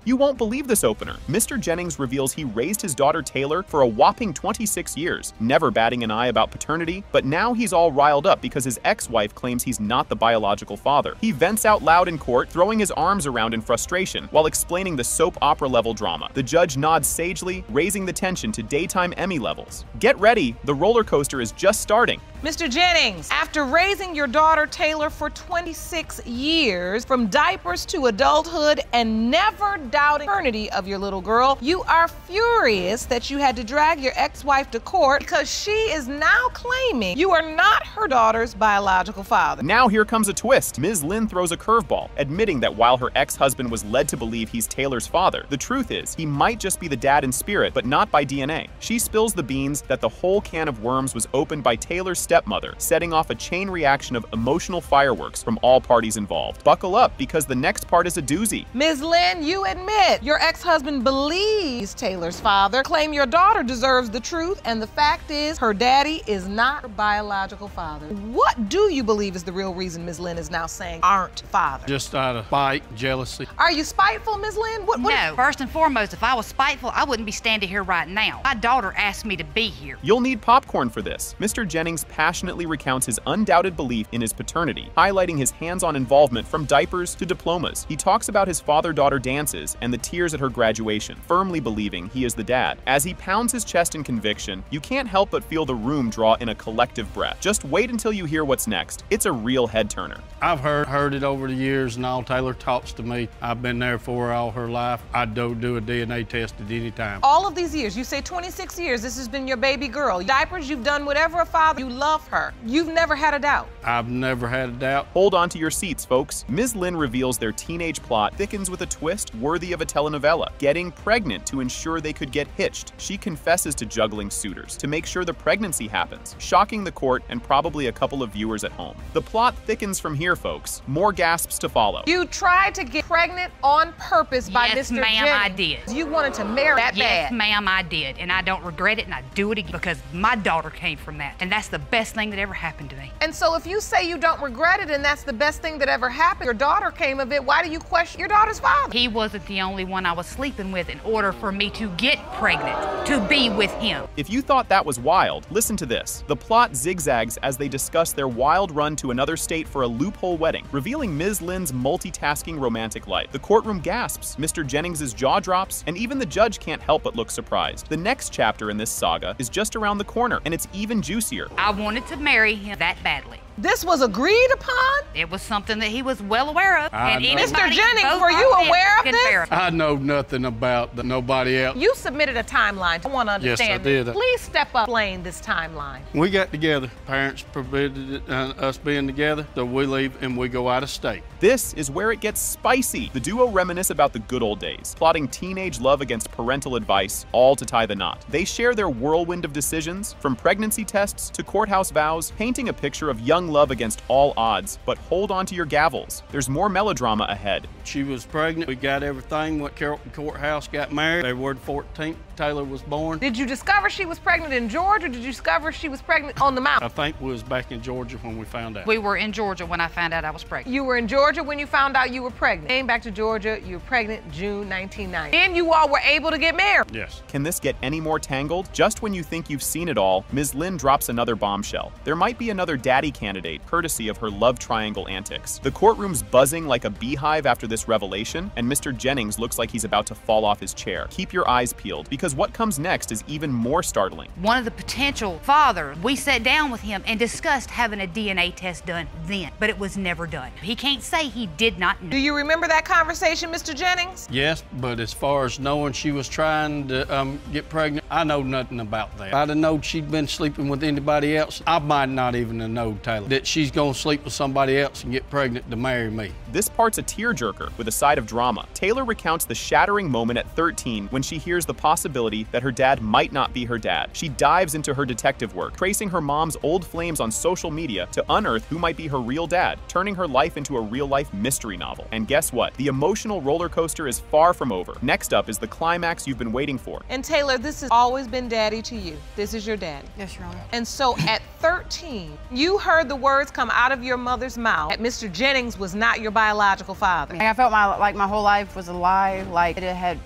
You won't believe this opener. Mr. Jennings reveals he raised his daughter Taylor for a whopping 26 years, never batting an eye about paternity, but now he's all riled up because his ex-wife claims he's not the biological father. He vents out loud in court, throwing his arms around in frustration while explaining the soap opera-level drama. The judge nods sagely, raising the tension to daytime Emmy levels. Get ready, the roller coaster is just starting. Mr. Jennings, after raising your daughter Taylor for 26 years, from diapers to adulthood, and never doubting the paternity of your little girl, you are furious that you had to drag your ex-wife to court because she is now claiming you are not her daughter's biological father. Now here comes a twist. Ms. Lynn throws a curveball, admitting that while her ex-husband was led to believe he's Taylor's father, the truth is he might just be the dad in spirit, but not by DNA. She spills the beans that the whole can of worms was opened by Taylor's stepmother, setting off a chain reaction of emotional fireworks from all parties involved. Buckle up, because the next part is a doozy. Ms. Lynn, you admit your ex-husband believes Taylor's father, claim your daughter deserves the truth, and the fact is her daddy is not her biological father. What do you believe is the real reason Ms. Lynn is now saying aren't father? Just out of spite, jealousy. Are you spiteful, Ms. Lynn? No, first and foremost, if I was spiteful, I wouldn't be standing here right now. My daughter asked me to be here. You'll need popcorn for this. Mr. Jennings passionately recounts his undoubted belief in his paternity, highlighting his hands-on involvement from diapers to diplomas. He talks about his father-daughter dances and the tears at her graduation, firmly believing he is the dad. As he pounds his chest in conviction, you can't help but feel the room draw in a collective breath. Just wait until you hear what's next. It's a real head-turner. I've heard it over the years, and all Taylor talks to me. I've been there for her all her life. I'd do a DNA test at any time. All of these years, you say 26 years, this has been your baby girl. Diapers, you've done whatever a father, you love her. You've never had a doubt. I've never had a doubt. Hold on to your seats, folks. Ms. Lynn reveals their teenage plot thickens with a twist worthy of a telenovela, getting pregnant to ensure they could get hitched. She confesses to juggling suitors to make sure the pregnancy happens, shocking the court and probably a couple of viewers at home. The plot thickens from here, folks. More gasps to follow. You tried to get pregnant on purpose by Mr. Yes, Jennings. ma'am, I did. You wanted to marry that Yes, bad. ma'am, I did. And I don't regret it, and I do it again because my daughter came from that. And that's the best thing that ever happened to me. And so if you say you don't regret it and that's the best thing that ever happened, your daughter came of it, why do you question your daughter's father? He wasn't the only one I was sleeping with in order for me to get pregnant, to be with him. If you thought that was wild, listen to this. The plot zigzags as they discuss their wild run to another state for a loophole wedding, revealing Ms. Lynn's multitasking romantic life. The courtroom gasps, Mr. Jennings' jaw drops, and even the judge can't help but look surprised. The next chapter in this saga is just around the corner, and it's even juicier. I wanted to marry him that badly. This was agreed upon? It was something that he was well aware of. I know. Mr. Jennings, were you aware of this? I know nothing about nobody else. You submitted a timeline. I want to understand. Yes, I did. Please step up, explain this timeline. We got together. Parents prohibited us being together, so we leave and we go out of state. This is where it gets spicy. The duo reminisce about the good old days, plotting teenage love against parental advice, all to tie the knot. They share their whirlwind of decisions, from pregnancy tests to courthouse vows, painting a picture of young love against all odds. But hold on to your gavels. There's more melodrama ahead. She was pregnant. We got everything. Went to Carrollton Courthouse, got married. February 14th, Taylor was born. Did you discover she was pregnant in Georgia, or did you discover she was pregnant on the mountain? I think we was back in Georgia when we found out. We were in Georgia when I found out I was pregnant. You were in Georgia when you found out you were pregnant. Came back to Georgia, you were pregnant June 1990. Then you all were able to get married. Yes. Can this get any more tangled? Just when you think you've seen it all, Ms. Lynn drops another bombshell. There might be another daddy candidate, courtesy of her love triangle antics. The courtroom's buzzing like a beehive after this revelation, and Mr. Jennings looks like he's about to fall off his chair. Keep your eyes peeled, because what comes next is even more startling. One of the potential fathers, we sat down with him and discussed having a DNA test done then, but it was never done. He can't say he did not know. Do you remember that conversation, Mr. Jennings? Yes, but as far as knowing she was trying to get pregnant, I know nothing about that. If I'd have known she'd been sleeping with anybody else, I might not even have known, Taylor, that she's gonna sleep with somebody else and get pregnant to marry me. This part's a tearjerker with a side of drama. Taylor recounts the shattering moment at 13 when she hears the possibility that her dad might not be her dad. She dives into her detective work, tracing her mom's old flames on social media to unearth who might be her real dad, turning her life into a real-life mystery novel. And guess what? The emotional roller coaster is far from over. Next up is the climax you've been waiting for. And Taylor, this is always been daddy to you. This is your daddy. Yes, Your Honor. And so at 13, you heard the words come out of your mother's mouth that Mr. Jennings was not your biological father. I felt my whole life was a lie.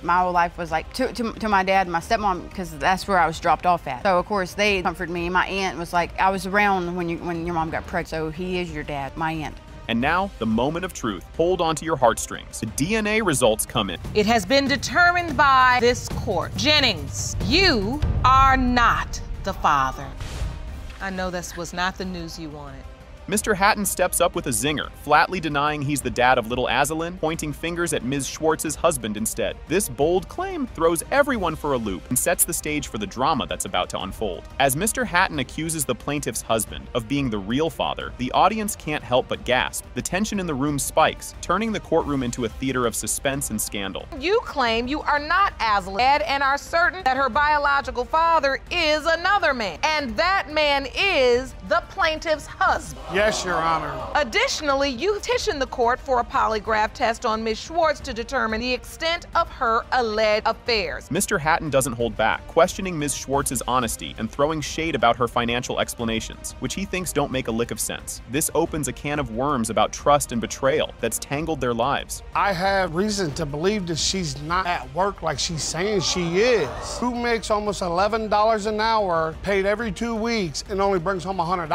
My whole life was like to my dad and my stepmom, because that's where I was dropped off at. So of course they comforted me. My aunt was like, I was around when your mom got pregnant, so he is your dad, my aunt. And now, the moment of truth. Hold on to your heartstrings. The DNA results come in. It has been determined by this court. Jennings, you are not the father. I know this was not the news you wanted. Mr. Hatton steps up with a zinger, flatly denying he's the dad of little Azalyn, pointing fingers at Ms. Schwartz's husband instead. This bold claim throws everyone for a loop and sets the stage for the drama that's about to unfold. As Mr. Hatton accuses the plaintiff's husband of being the real father, the audience can't help but gasp. The tension in the room spikes, turning the courtroom into a theater of suspense and scandal. You claim you are not Azalyn's dad and are certain that her biological father is another man, and that man is the plaintiff's husband. Yes, Your Honor. Additionally, you petitioned the court for a polygraph test on Ms. Schwartz to determine the extent of her alleged affairs. Mr. Hatton doesn't hold back, questioning Ms. Schwartz's honesty and throwing shade about her financial explanations, which he thinks don't make a lick of sense. This opens a can of worms about trust and betrayal that's tangled their lives. I have reason to believe that she's not at work like she's saying she is. Who makes almost $11 an hour, paid every 2 weeks, and only brings home $100?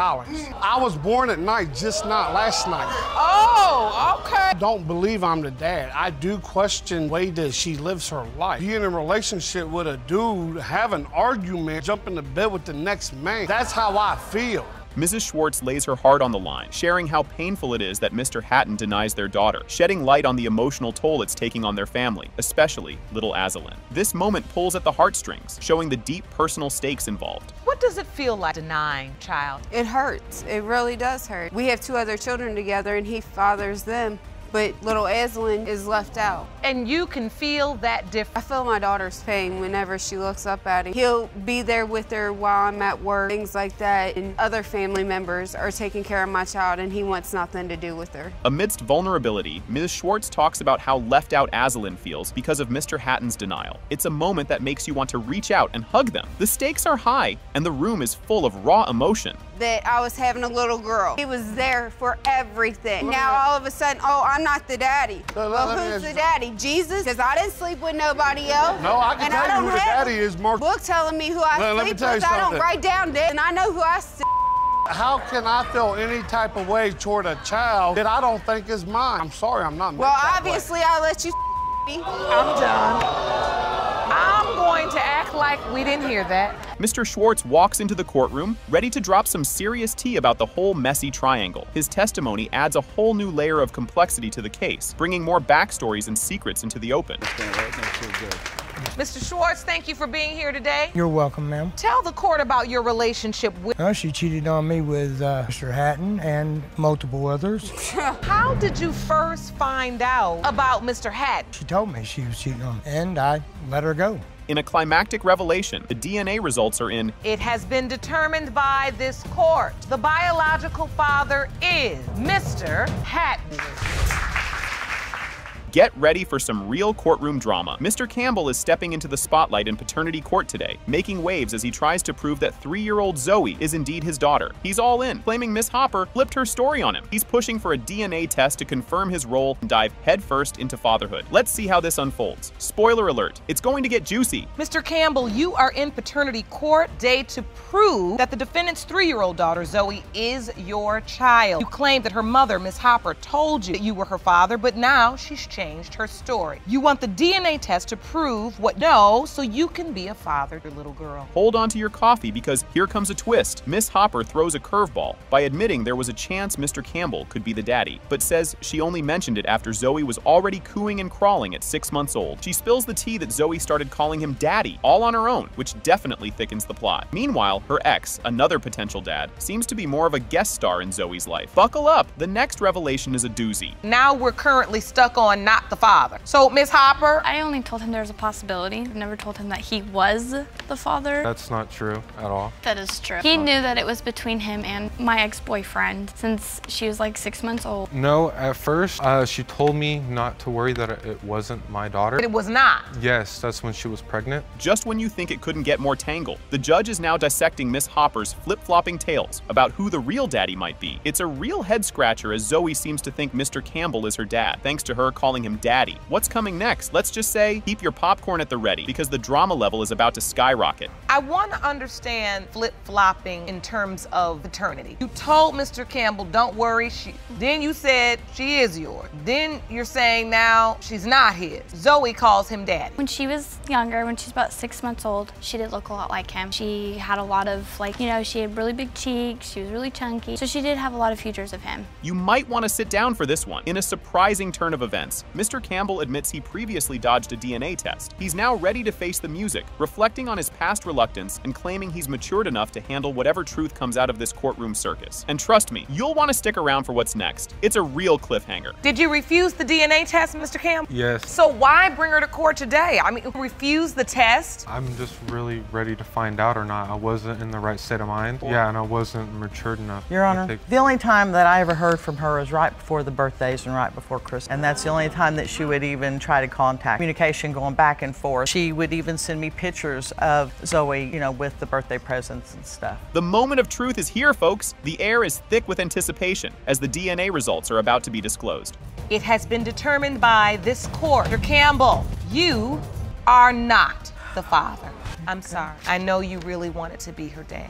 I was born at night, just not last night. Oh, okay. Don't believe I'm the dad. I do question the way that she lives her life. Being in a relationship with a dude, have an argument, jump into bed with the next man. That's how I feel. Mrs. Schwartz lays her heart on the line, sharing how painful it is that Mr. Hatton denies their daughter, shedding light on the emotional toll it's taking on their family, especially little Azalyn. This moment pulls at the heartstrings, showing the deep personal stakes involved. What does it feel like denying child? It hurts. It really does hurt. We have 2 other children together and he fathers them, but little Azalyn is left out. And you can feel that difference. I feel my daughter's pain whenever she looks up at him. He'll be there with her while I'm at work, things like that, and other family members are taking care of my child and he wants nothing to do with her. Amidst vulnerability, Ms. Schwartz talks about how left out Azalyn feels because of Mr. Hatton's denial. It's a moment that makes you want to reach out and hug them. The stakes are high, and the room is full of raw emotion. That I was having a little girl. He was there for everything. Now all of a sudden, oh, I'm not the daddy. Well, who's the daddy? Jesus? Because I didn't sleep with nobody else. No, I can tell you who the daddy is, Mark. Book telling me who I sleep with. I don't write down that, and I know who I sleep. How can I feel any type of way toward a child that I don't think is mine? I'm sorry, I'm not. Well, obviously, I let you me. I'm done. I'm going to act like we didn't hear that. Mr. Schwartz walks into the courtroom, ready to drop some serious tea about the whole messy triangle. His testimony adds a whole new layer of complexity to the case, bringing more backstories and secrets into the open. Mr. Schwartz, thank you for being here today. You're welcome, ma'am. Tell the court about your relationship with... Well, she cheated on me with Mr. Hatton and multiple others. How did you first find out about Mr. Hatton? She told me she was cheating on me, and I let her go. In a climactic revelation, the DNA results are in. It has been determined by this court. The biological father is Mr. Hatton. Get ready for some real courtroom drama. Mr. Campbell is stepping into the spotlight in paternity court today, making waves as he tries to prove that 3-year-old Zoe is indeed his daughter. He's all in, claiming Miss Hopper flipped her story on him. He's pushing for a DNA test to confirm his role and dive headfirst into fatherhood. Let's see how this unfolds. Spoiler alert, it's going to get juicy. Mr. Campbell, you are in paternity court today to prove that the defendant's 3-year-old daughter, Zoe, is your child. You claim that her mother, Miss Hopper, told you that you were her father, but now she's changed her story. You want the DNA test to prove what no, so you can be a father to your little girl. Hold on to your coffee because here comes a twist. Miss Hopper throws a curveball by admitting there was a chance Mr. Campbell could be the daddy, but says she only mentioned it after Zoe was already cooing and crawling at 6 months old. She spills the tea that Zoe started calling him daddy, all on her own, which definitely thickens the plot. Meanwhile, her ex, another potential dad, seems to be more of a guest star in Zoe's life. Buckle up, the next revelation is a doozy. Now we're currently stuck on not the father. So, Ms. Hopper? I only told him there was a possibility. I never told him that he was the father. That's not true at all. That is true. He knew that it was between him and my ex-boyfriend since she was like 6 months old. No, at first, she told me not to worry that it wasn't my daughter. But it was not. Yes, that's when she was pregnant. Just when you think it couldn't get more tangled, the judge is now dissecting Miss Hopper's flip-flopping tales about who the real daddy might be. It's a real head-scratcher as Zoe seems to think Mr. Campbell is her dad, thanks to her calling him daddy. What's coming next? Let's just say, keep your popcorn at the ready, because the drama level is about to skyrocket. I want to understand flip-flopping in terms of paternity. You told Mr. Campbell, don't worry, then you said she is yours. Then you're saying now she's not his. Zoe calls him daddy. When she was younger, when she was about 6 months old, she did look a lot like him. She had a lot of, like, you know, she had really big cheeks, she was really chunky, so she did have a lot of features of him. You might want to sit down for this one. In a surprising turn of events, Mr. Campbell admits he previously dodged a DNA test. He's now ready to face the music, reflecting on his past reluctance and claiming he's matured enough to handle whatever truth comes out of this courtroom circus. And trust me, you'll want to stick around for what's next. It's a real cliffhanger. Did you refuse the DNA test, Mr. Campbell? Yes. So why bring her to court today? I mean, refuse the test? I'm just really ready to find out or not. I wasn't in the right state of mind. Yeah, and I wasn't matured enough. Your Honor, the only time that I ever heard from her was right before the birthdays and right before Christmas. And that's the only time that she would even try to contact. Communication going back and forth. She would even send me pictures of Zoe, you know, with the birthday presents and stuff. The moment of truth is here, folks. The air is thick with anticipation as the DNA results are about to be disclosed. It has been determined by this court. Mr. Campbell, you are not the father. I'm sorry. I know you really wanted to be her dad.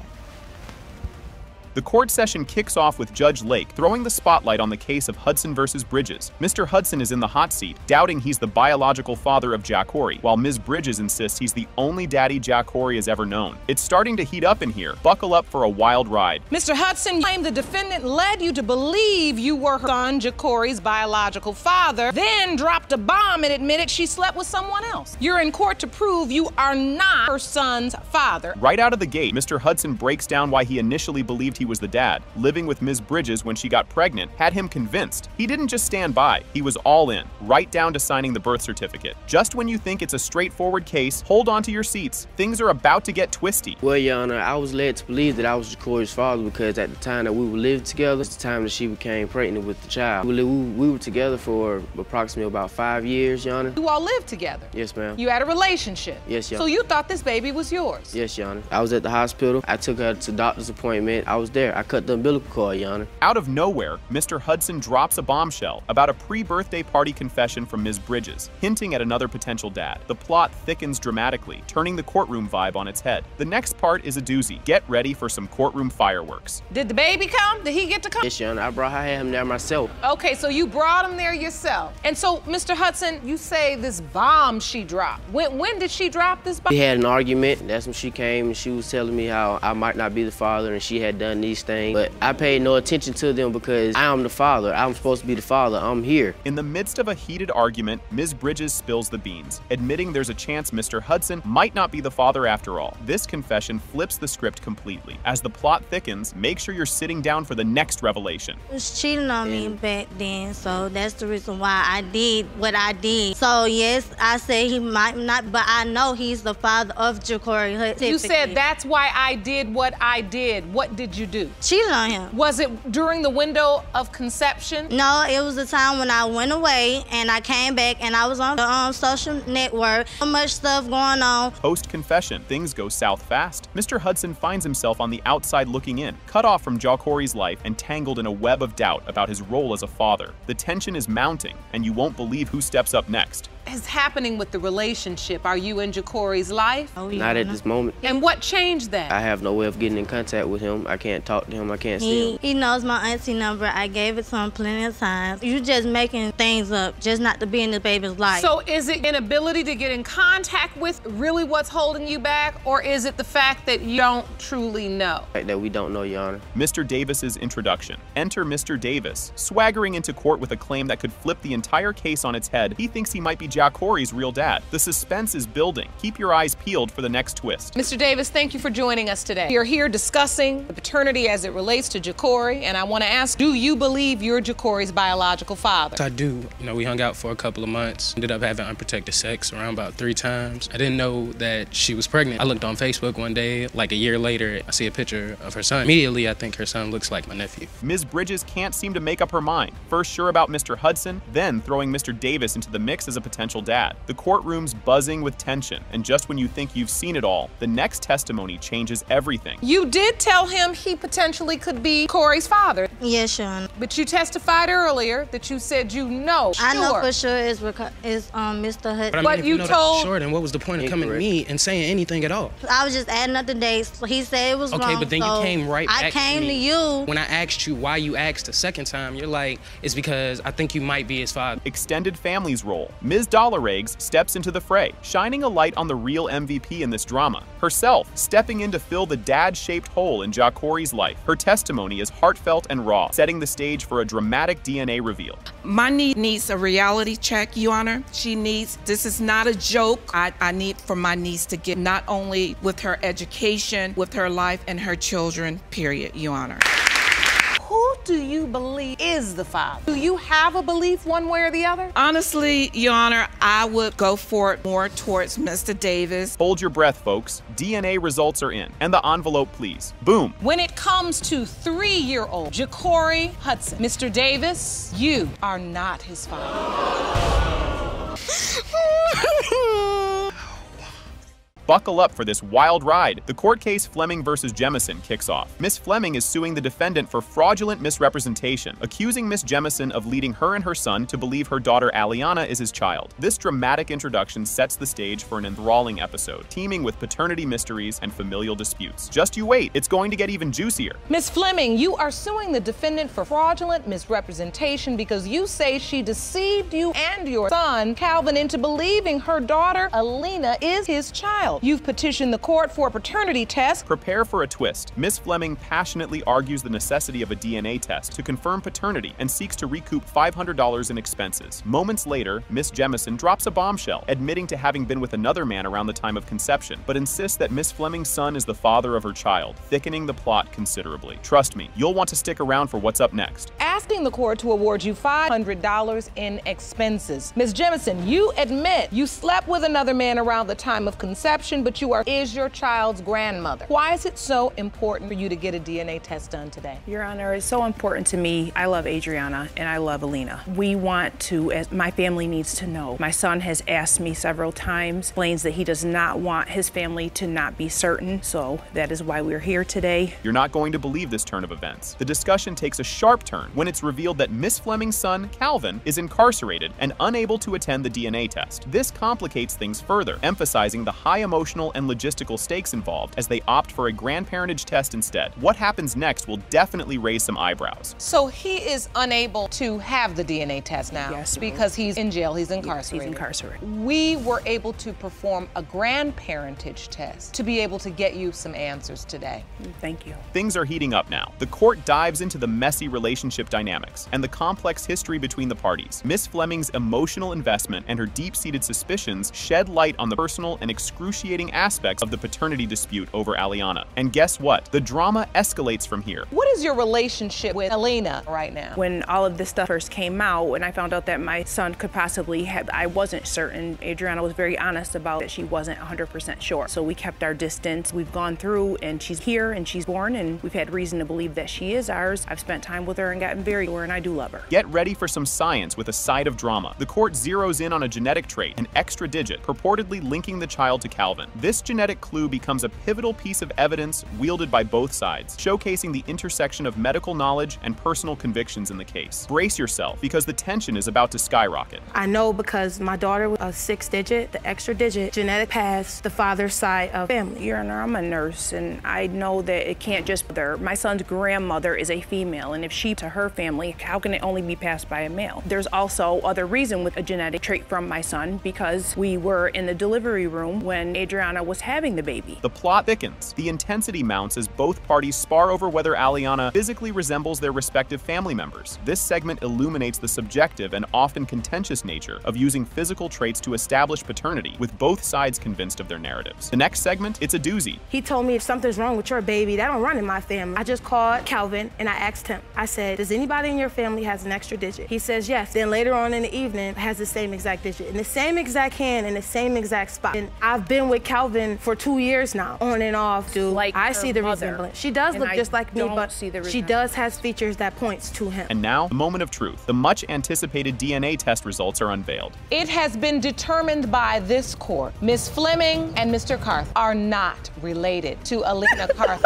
The court session kicks off with Judge Lake throwing the spotlight on the case of Hudson versus Bridges. Mr. Hudson is in the hot seat, doubting he's the biological father of Jack Corey, while Ms. Bridges insists he's the only daddy Jack Corey has ever known. It's starting to heat up in here. Buckle up for a wild ride. Mr. Hudson claimed the defendant led you to believe you were her son, Jack Corey's biological father, then dropped a bomb and admitted she slept with someone else. You're in court to prove you are not her son's father. Right out of the gate, Mr. Hudson breaks down why he initially believed he was the dad. Living with Ms. Bridges when she got pregnant had him convinced. He didn't just stand by, he was all in, right down to signing the birth certificate. Just when you think it's a straightforward case, hold on to your seats. Things are about to get twisty. Well, Your Honor, I was led to believe that I was Corey's father because at the time that we were living together, it's the time that she became pregnant with the child. We were together for approximately about 5 years, Your Honor. You all lived together? Yes, ma'am. You had a relationship? Yes, Your Honor. So you thought this baby was yours? Yes, Your Honor. I was at the hospital. I took her to doctor's appointment. I was there. I cut the umbilical cord, Your Honor. Out of nowhere, Mr. Hudson drops a bombshell about a pre-birthday party confession from Ms. Bridges, hinting at another potential dad. The plot thickens dramatically, turning the courtroom vibe on its head. The next part is a doozy. Get ready for some courtroom fireworks. Did the baby come? Did he get to come? Yes, Your Honor. I had him there myself. Okay, so you brought him there yourself. And so, Mr. Hudson, you say this bomb she dropped. When did she drop this bomb? We had an argument. That's when she came and she was telling me how I might not be the father and she had done these things. But I paid no attention to them because I am the father. I'm supposed to be the father. I'm here. In the midst of a heated argument, Ms. Bridges spills the beans, admitting there's a chance Mr. Hudson might not be the father after all. This confession flips the script completely. As the plot thickens, make sure you're sitting down for the next revelation. He was cheating on me back then, so that's the reason why I did what I did. So yes, I say he might not, but I know he's the father of Jacory Hudson. You said that's why I did what I did. What did you do? Cheated on him. Was it during the window of conception? No, it was the time when I went away and I came back and I was on the social network. So much stuff going on. Post-confession, things go south fast. Mr. Hudson finds himself on the outside looking in, cut off from Jack Corey's life and tangled in a web of doubt about his role as a father. The tension is mounting, and you won't believe who steps up next. Is happening with the relationship? Are you in Jacory's life? Oh, yeah. Not at this moment. And what changed that? I have no way of getting in contact with him. I can't talk to him. I can't see him. He knows my auntie number. I gave it to him plenty of times. You just making things up, just not to be in the baby's life. So is it inability to get in contact with really what's holding you back, or is it the fact that you don't truly know? That we don't know, Your Honor. Mr. Davis's introduction. Enter Mr. Davis, swaggering into court with a claim that could flip the entire case on its head. He thinks he might be Jack Corey's real dad. The suspense is building. Keep your eyes peeled for the next twist. Mr. Davis, thank you for joining us today. We are here discussing the paternity paternity as it relates to Jacory, and I want to ask, do you believe you're Jacory's biological father? I do. You know, we hung out for a couple of months, ended up having unprotected sex around about 3 times. I didn't know that she was pregnant. I looked on Facebook one day, like a year later, I see a picture of her son. Immediately, I think her son looks like my nephew. Ms. Bridges can't seem to make up her mind. First sure about Mr. Hudson, then throwing Mr. Davis into the mix as a potential dad. The courtroom's buzzing with tension, and just when you think you've seen it all, the next testimony changes everything. You did tell him he potentially could be Corey's father. Yes, Your Honor. But you testified earlier that you said you know. I know for sure it's Mr. Hudson. But I mean, if you know that for sure, then what was the point of coming to me and saying anything at all? I was just adding up the dates. He said it was wrong. Okay, but then you came right back I came to you. When I asked you why you asked the second time, you're like, it's because I think you might be his father. Extended family's role. Ms. Dollar Eggs steps into the fray, shining a light on the real MVP in this drama. Herself, stepping in to fill the dad-shaped hole in Jacory's life. Her testimony is heartfelt and raw, setting the stage for a dramatic DNA reveal. My niece needs a reality check, Your Honor. This is not a joke. I need for my niece to get not only with her education, with her life and her children, period, Your Honor. Who do you believe is the father? Do you have a belief one way or the other? Honestly, Your Honor, I would go for it more towards Mr. Davis. Hold your breath, folks. DNA results are in. And the envelope, please. Boom. When it comes to 3-year-old Jacory Hudson, Mr. Davis, you are not his father. Buckle up for this wild ride. The court case Fleming versus Jemison kicks off. Miss Fleming is suing the defendant for fraudulent misrepresentation, accusing Miss Jemison of leading her and her son to believe her daughter Aliana is his child. This dramatic introduction sets the stage for an enthralling episode, teeming with paternity mysteries and familial disputes. Just you wait, it's going to get even juicier. Miss Fleming, you are suing the defendant for fraudulent misrepresentation because you say she deceived you and your son, Calvin, into believing her daughter, Alina, is his child. You've petitioned the court for a paternity test. Prepare for a twist. Miss Fleming passionately argues the necessity of a DNA test to confirm paternity and seeks to recoup $500 in expenses. Moments later, Miss Jemison drops a bombshell, admitting to having been with another man around the time of conception, but insists that Miss Fleming's son is the father of her child, thickening the plot considerably. Trust me, you'll want to stick around for what's up next. Asking the court to award you $500 in expenses. Miss Jemison, you admit you slept with another man around the time of conception, but you is your child's grandmother. Why is it so important for you to get a DNA test done today? Your Honor, it's so important to me. I love Adriana and I love Alina. We want to, as my family needs to know. My son has asked me several times, explains that he does not want his family to not be certain, so that is why we're here today. You're not going to believe this turn of events. The discussion takes a sharp turn when it's revealed that Miss Fleming's son, Calvin, is incarcerated and unable to attend the DNA test. This complicates things further, emphasizing the high emotional and logistical stakes involved as they opt for a grandparentage test instead. What happens next will definitely raise some eyebrows. So he is unable to have the DNA test now? Yes. Because he's in jail, he's incarcerated. Yes, he's incarcerated. We were able to perform a grandparentage test to be able to get you some answers today. Thank you. Things are heating up now. The court dives into the messy relationship dynamics and the complex history between the parties. Miss Fleming's emotional investment and her deep-seated suspicions shed light on the personal and excruciating aspects of the paternity dispute over Aliana. And guess what? The drama escalates from here. What is your relationship with Alina right now? When all of this stuff first came out and I found out that my son could possibly have, I wasn't certain. Adriana was very honest about that she wasn't 100% sure. So we kept our distance. We've gone through and she's here and she's born and we've had reason to believe that she is ours. I've spent time with her and gotten very to her and I do love her. Get ready for some science with a side of drama. The court zeroes in on a genetic trait, an extra digit, purportedly linking the child to Calvin. This genetic clue becomes a pivotal piece of evidence wielded by both sides, showcasing the intersection of medical knowledge and personal convictions in the case. Brace yourself, because the tension is about to skyrocket. I know because my daughter was a 6-digit, the extra digit, genetic past the father's side of family. Your Honor, I'm a nurse, and I know that it can't just be there. My son's grandmother is a female, and if she to her family, how can it only be passed by a male? There's also other reason with a genetic trait from my son, because we were in the delivery room when Adriana was having the baby. The plot thickens. The intensity mounts as both parties spar over whether Aliana physically resembles their respective family members. This segment illuminates the subjective and often contentious nature of using physical traits to establish paternity, with both sides convinced of their narratives. The next segment, it's a doozy. He told me if something's wrong with your baby, that don't run in my family. I just called Calvin and I asked him. I said, does anybody in your family has an extra digit? He says yes. Then later on in the evening, has the same exact digit, in the same exact hand, in the same exact spot. And I've been with Calvin for 2 years now, on and off, dude. Like I see the mother. resemblance. She does And look I just like me, don't but see the she does has features that points to him. And now, the moment of truth. The much anticipated DNA test results are unveiled. It has been determined by this court. Ms. Fleming and Mr. Carth are not related to Alina Carth.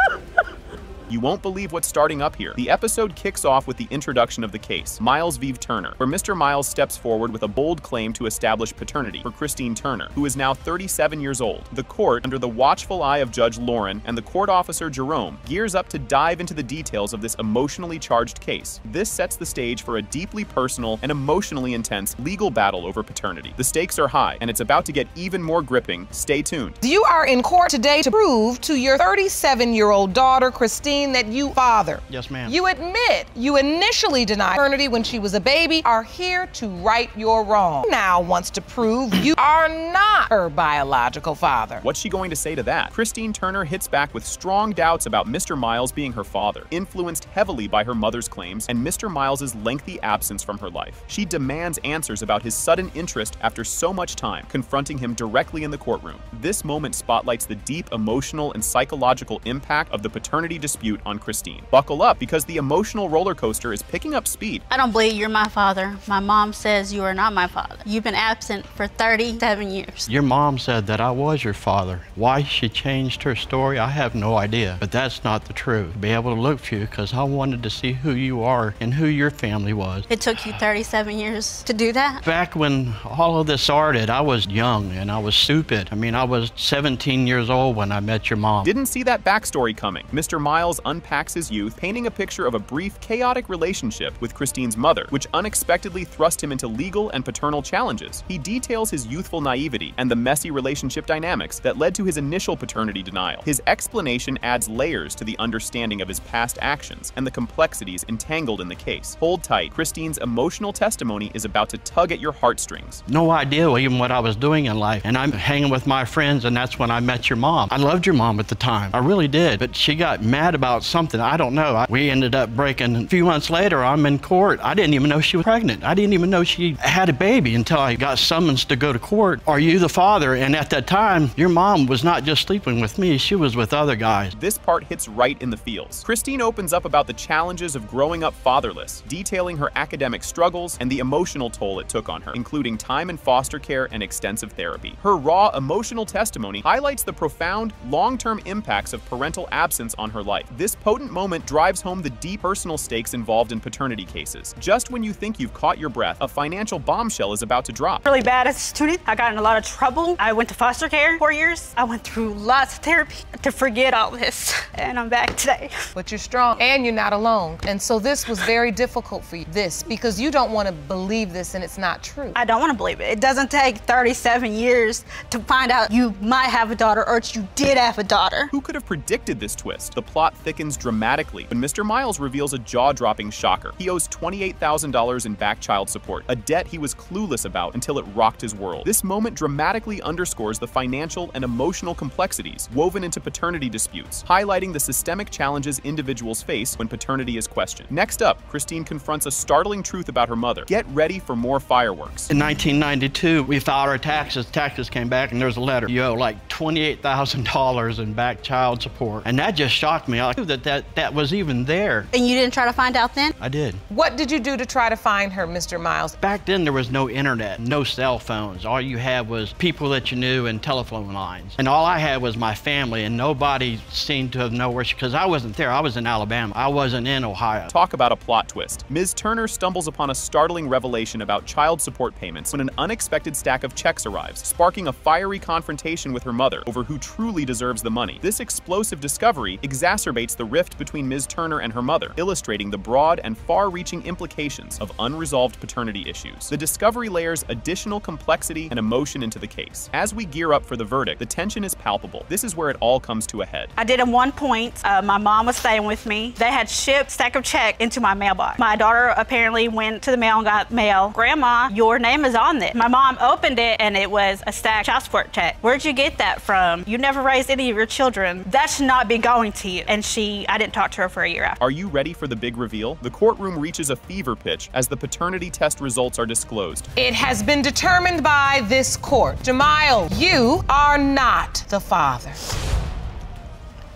You won't believe what's starting up here. The episode kicks off with the introduction of the case, Miles v. Turner, where Mr. Miles steps forward with a bold claim to establish paternity for Christine Turner, who is now 37 years old. The court, under the watchful eye of Judge Lauren and the court officer Jerome, gears up to dive into the details of this emotionally charged case. This sets the stage for a deeply personal and emotionally intense legal battle over paternity. The stakes are high, and it's about to get even more gripping. Stay tuned. You are in court today to prove to your 37-year-old daughter, Christine, that you father. Yes, ma'am. You admit you initially denied paternity when she was a baby, are here to right your wrong. Now wants to prove you are not her biological father. What's she going to say to that? Christine Turner hits back with strong doubts about Mr. Miles being her father, influenced heavily by her mother's claims and Mr. Miles's lengthy absence from her life. She demands answers about his sudden interest after so much time, confronting him directly in the courtroom. This moment spotlights the deep emotional and psychological impact of the paternity dispute on Christine. Buckle up, because the emotional roller coaster is picking up speed. I don't believe you're my father. My mom says you are not my father. You've been absent for 37 years. Your mom said that I was your father. Why she changed her story, I have no idea. But that's not the truth. Be able to look for you because I wanted to see who you are and who your family was. It took you 37 years to do that? Back when all of this started, I was young and I was stupid. I mean, I was 17 years old when I met your mom. Didn't see that backstory coming. Mr. Miles unpacks his youth, painting a picture of a brief, chaotic relationship with Christine's mother, which unexpectedly thrust him into legal and paternal challenges. He details his youthful naivety and the messy relationship dynamics that led to his initial paternity denial. His explanation adds layers to the understanding of his past actions and the complexities entangled in the case. Hold tight. Christine's emotional testimony is about to tug at your heartstrings. No idea even what I was doing in life, and I'm hanging with my friends, and that's when I met your mom. I loved your mom at the time. I really did, but she got mad about something. I don't know. We ended up breaking. A few months later, I'm in court. I didn't even know she was pregnant. I didn't even know she had a baby until I got summons to go to court. Are you the father? And at that time, your mom was not just sleeping with me, she was with other guys. This part hits right in the feels. Christine opens up about the challenges of growing up fatherless, detailing her academic struggles and the emotional toll it took on her, including time in foster care and extensive therapy. Her raw, emotional testimony highlights the profound, long-term impacts of parental absence on her life. This potent moment drives home the deep personal stakes involved in paternity cases. Just when you think you've caught your breath, a financial bombshell is about to drop. Really bad as a student. I got in a lot of trouble. I went to foster care 4 years. I went through lots of therapy to forget all this, and I'm back today. But you're strong and you're not alone. And so this was very difficult for you, because you don't want to believe this and it's not true. I don't want to believe it. It doesn't take 37 years to find out you might have a daughter or you did have a daughter. Who could have predicted this twist? The plot thickens dramatically when Mr. Miles reveals a jaw-dropping shocker. He owes $28,000 in back child support, a debt he was clueless about until it rocked his world. This moment dramatically underscores the financial and emotional complexities woven into paternity disputes, highlighting the systemic challenges individuals face when paternity is questioned. Next up, Christine confronts a startling truth about her mother. Get ready for more fireworks. In 1992, we filed our taxes. Taxes came back and there's a letter. You owe like $28,000 in back child support. And that just shocked me. I knew that was even there. And you didn't try to find out then? I did. What did you do to try to find her, Mr. Miles? Back then, there was no internet, no cell phones. All you had was people that you knew and telephone lines. And all I had was my family, and nobody seemed to have known where she, because I wasn't there. I was in Alabama. I wasn't in Ohio. Talk about a plot twist. Ms. Turner stumbles upon a startling revelation about child support payments when an unexpected stack of checks arrives, sparking a fiery confrontation with her mother over who truly deserves the money. This explosive discovery exacerbates demonstrates the rift between Ms. Turner and her mother, illustrating the broad and far-reaching implications of unresolved paternity issues. The discovery layers additional complexity and emotion into the case. As we gear up for the verdict, the tension is palpable. This is where it all comes to a head. I did at one point. My mom was staying with me. They had shipped a stack of check into my mailbox. My daughter apparently went to the mail and got mail. Grandma, your name is on this. My mom opened it and it was a stack of child support check. Where'd you get that from? You never raised any of your children. That should not be going to you. And I didn't talk to her for a year after. Are you ready for the big reveal? The courtroom reaches a fever pitch as the paternity test results are disclosed. It has been determined by this court. Jemiel, you are not the father.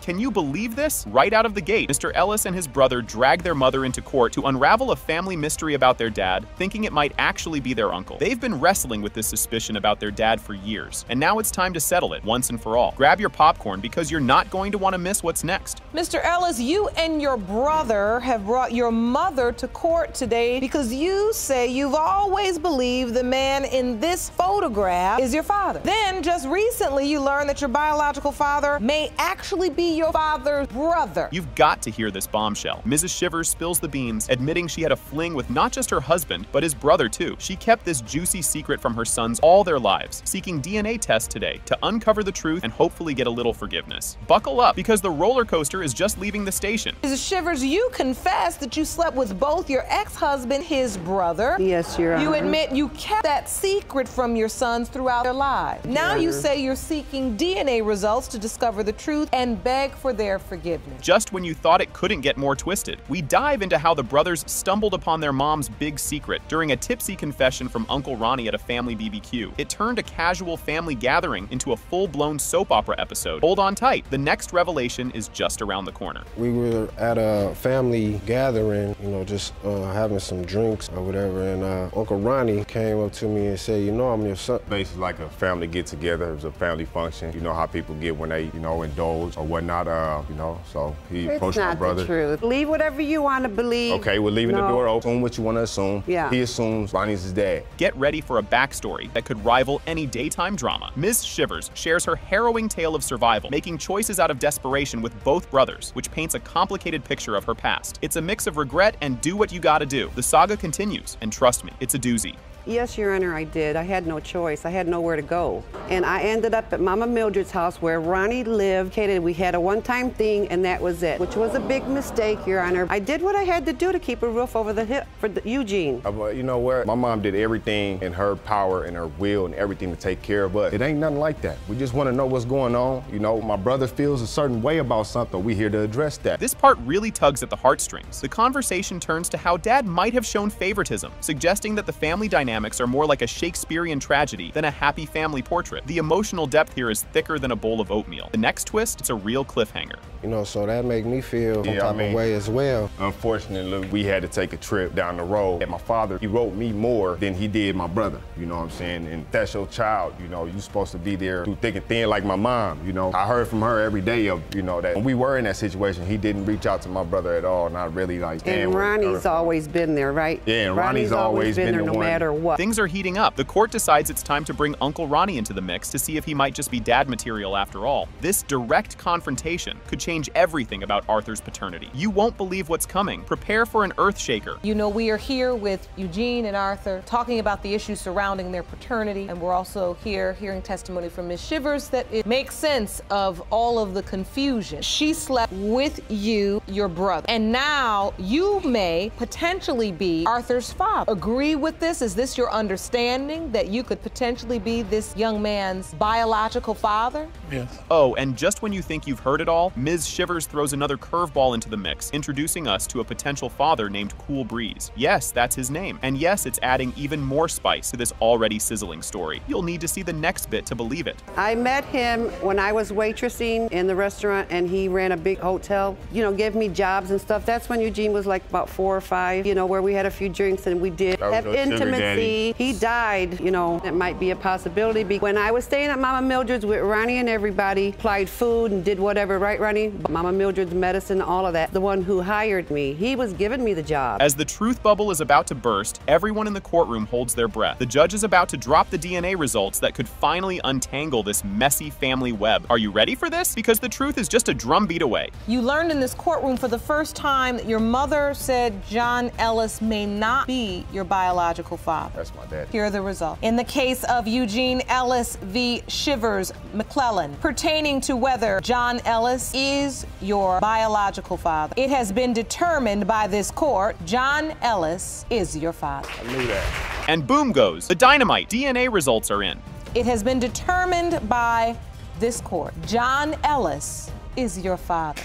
Can you believe this? Right out of the gate, Mr. Ellis and his brother drag their mother into court to unravel a family mystery about their dad, thinking it might actually be their uncle. They've been wrestling with this suspicion about their dad for years, and now it's time to settle it once and for all. Grab your popcorn because you're not going to want to miss what's next. Mr. Ellis, you and your brother have brought your mother to court today because you say you've always believed the man in this photograph is your father. Then, just recently, you learned that your biological father may actually be your father's brother. You've got to hear this bombshell. Mrs. Shivers spills the beans, admitting she had a fling with not just her husband, but his brother too. She kept this juicy secret from her sons all their lives, seeking DNA tests today to uncover the truth and hopefully get a little forgiveness. Buckle up, because the roller coaster is just leaving the station. Mrs. Shivers, you confess that you slept with both your ex-husband, his brother. Yes, Your Honor. You admit you kept that secret from your sons throughout their lives. Now you say you're seeking DNA results to discover the truth and beg for their forgiveness. Just when you thought it couldn't get more twisted, we dive into how the brothers stumbled upon their mom's big secret during a tipsy confession from Uncle Ronnie at a family BBQ. It turned a casual family gathering into a full-blown soap opera episode. Hold on tight, the next revelation is just around the corner. We were at a family gathering, you know, just having some drinks or whatever, and Uncle Ronnie came up to me and said, you know, I'm your son. Basically like a family get-together. It was a family function. You know how people get when they, you know, indulge or whatnot, you know, so he approached my brother. It's not the truth. Believe whatever you want to believe. Okay, we're leaving the door open. What you want to assume. Yeah. He assumes Ronnie's his dad. Get ready for a backstory that could rival any daytime drama. Ms. Shivers shares her harrowing tale of survival, making choices out of desperation with both brothers, which paints a complicated picture of her past. It's a mix of regret and do what you gotta do. The saga continues, and trust me, it's a doozy. Yes, Your Honor, I did. I had no choice. I had nowhere to go. And I ended up at Mama Mildred's house where Ronnie lived. We had a one-time thing, and that was it, which was a big mistake, Your Honor. I did what I had to do to keep a roof over the hip for Eugene. You know what? My mom did everything in her power and her will and everything to take care of us. It ain't nothing like that. We just want to know what's going on. You know, my brother feels a certain way about something. We here to address that. This part really tugs at the heartstrings. The conversation turns to how Dad might have shown favoritism, suggesting that the family dynamics are more like a Shakespearean tragedy than a happy family portrait. The emotional depth here is thicker than a bowl of oatmeal. The next twist, it's a real cliffhanger. You know, so that made me feel some type of way as well. Unfortunately, we had to take a trip down the road. And my father, he wrote me more than he did my brother, you know what I'm saying? And that's your child, you know, you're supposed to be there through thick and thin like my mom, you know. I heard from her every day of, you know, that when we were in that situation, he didn't reach out to my brother at all, not really like, and Ronnie's always been there, right? Yeah, and Ronnie's always been there no matter what. Things are heating up. The court decides it's time to bring Uncle Ronnie into the mix to see if he might just be dad material after all. This direct confrontation could change everything about Arthur's paternity. You won't believe what's coming. Prepare for an earth shaker. You know, we are here with Eugene and Arthur talking about the issues surrounding their paternity, and we're also here hearing testimony from Ms. Shivers that it makes sense of all of the confusion. She slept with you, your brother, and now you may potentially be Arthur's father. Agree with this? Is this your understanding that you could potentially be this young man's biological father? Yes. Oh, and just when you think you've heard it all, Ms. Shivers throws another curveball into the mix, introducing us to a potential father named Cool Breeze. Yes, that's his name. And yes, it's adding even more spice to this already sizzling story. You'll need to see the next bit to believe it. I met him when I was waitressing in the restaurant, and he ran a big hotel, you know, gave me jobs and stuff. That's when Eugene was like about 4 or 5, you know, where we had a few drinks and we did have intimacy. see. He died, you know, it might be a possibility. When I was staying at Mama Mildred's with Ronnie and everybody, applied food and did whatever, right, Ronnie? Mama Mildred's medicine, all of that. The one who hired me, he was giving me the job. As the truth bubble is about to burst, everyone in the courtroom holds their breath. The judge is about to drop the DNA results that could finally untangle this messy family web. Are you ready for this? Because the truth is just a drumbeat away. You learned in this courtroom for the first time that your mother said John Ellis may not be your biological father. That's my dad. Here are the results. In the case of Eugene Ellis v. Shivers McClellan, pertaining to whether John Ellis is your biological father, it has been determined by this court, John Ellis is your father. I knew that. And boom goes the dynamite. DNA results are in. It has been determined by this court, John Ellis is your father.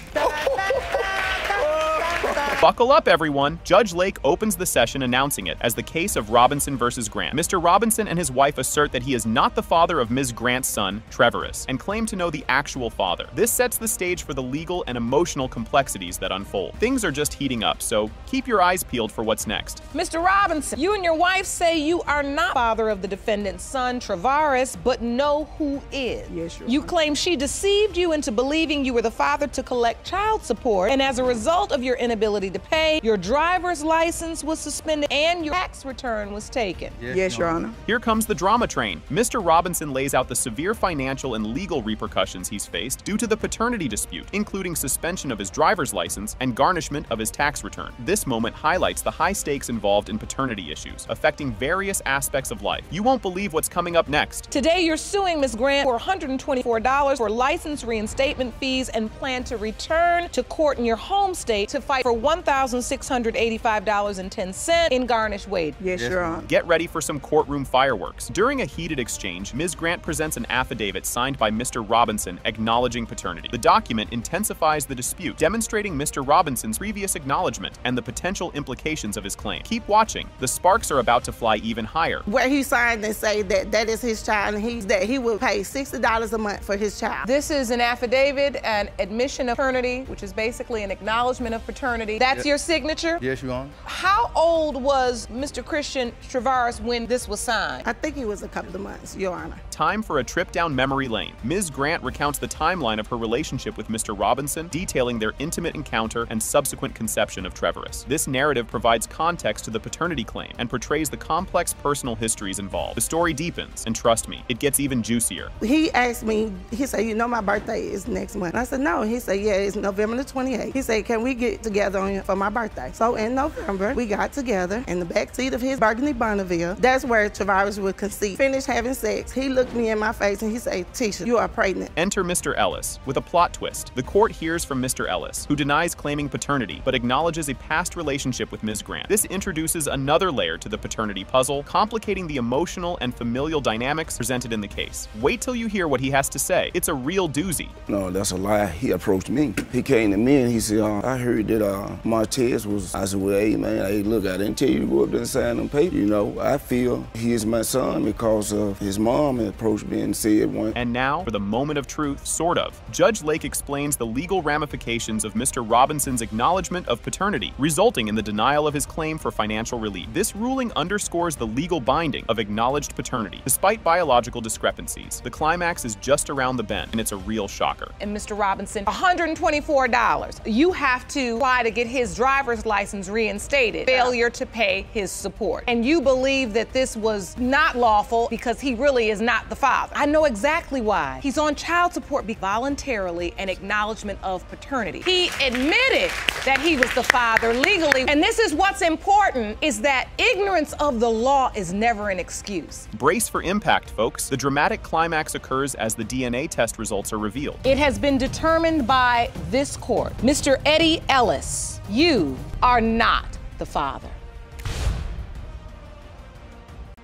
Buckle up, everyone. Judge Lake opens the session announcing it as the case of Robinson versus Grant. Mr. Robinson and his wife assert that he is not the father of Ms. Grant's son, Trevorus, and claim to know the actual father. This sets the stage for the legal and emotional complexities that unfold. Things are just heating up, so keep your eyes peeled for what's next. Mr. Robinson, you and your wife say you are not father of the defendant's son, Trevorus, but know who is. Yes, Your You Honor. claim she deceived you into believing you were the father to collect child support, and as a result of your inability to pay, your driver's license was suspended and your tax return was taken. Yes, Your Honor. Here comes the drama train. Mr. Robinson lays out the severe financial and legal repercussions he's faced due to the paternity dispute, including suspension of his driver's license and garnishment of his tax return. This moment highlights the high stakes involved in paternity issues, affecting various aspects of life. You won't believe what's coming up next. Today, you're suing Ms. Grant for $124 for license reinstatement fees and plan to return to court in your home state to fight for $1,685.10 in garnished wages. Yes, Your Honor. Get ready for some courtroom fireworks. During a heated exchange, Ms. Grant presents an affidavit signed by Mr. Robinson acknowledging paternity. The document intensifies the dispute, demonstrating Mr. Robinson's previous acknowledgement and the potential implications of his claim. Keep watching. The sparks are about to fly even higher. Where he signed and say that that is his child and that he will pay $60 a month for his child. This is an affidavit, an admission of paternity, which is basically an acknowledgement of paternity. That's your signature? Yes, Your Honor. How old was Mr. Christian Trevorus when this was signed? I think he was a couple of months, Your Honor. Time for a trip down memory lane. Ms. Grant recounts the timeline of her relationship with Mr. Robinson, detailing their intimate encounter and subsequent conception of Trevorus. This narrative provides context to the paternity claim and portrays the complex personal histories involved. The story deepens, and trust me, it gets even juicier. He asked me, he said, you know my birthday is next month. I said, no. He said, yeah, it's November the 28th. He said, can we get together for my birthday? So in November, we got together in the backseat of his burgundy Bonneville. That's where Trevorus would conceive. Finished having sex. He looked me in my face and he said, Tisha, you are pregnant. Enter Mr. Ellis. With a plot twist, the court hears from Mr. Ellis, who denies claiming paternity, but acknowledges a past relationship with Ms. Grant. This introduces another layer to the paternity puzzle, complicating the emotional and familial dynamics presented in the case. Wait till you hear what he has to say. It's a real doozy. No, that's a lie. He approached me. He came to me and he said, I heard that Martez was, I said, well, hey, man, hey, look, I didn't tell you to go up there and sign them papers. You know, I feel he is my son because of his mom approached me and said one. And now, for the moment of truth, sort of. Judge Lake explains the legal ramifications of Mr. Robinson's acknowledgement of paternity, resulting in the denial of his claim for financial relief. This ruling underscores the legal binding of acknowledged paternity. Despite biological discrepancies, the climax is just around the bend, and it's a real shocker. And Mr. Robinson, $124. You have to apply to get his driver's license reinstated. Failure to pay his support. And you believe that this was not lawful because he really is not the father. I know exactly why. He's on child support voluntarily an acknowledgement of paternity. He admitted that he was the father legally. And this is what's important, is that ignorance of the law is never an excuse. Brace for impact, folks. The dramatic climax occurs as the DNA test results are revealed. It has been determined by this court. Mr. Eddie Ellis, you are not the father.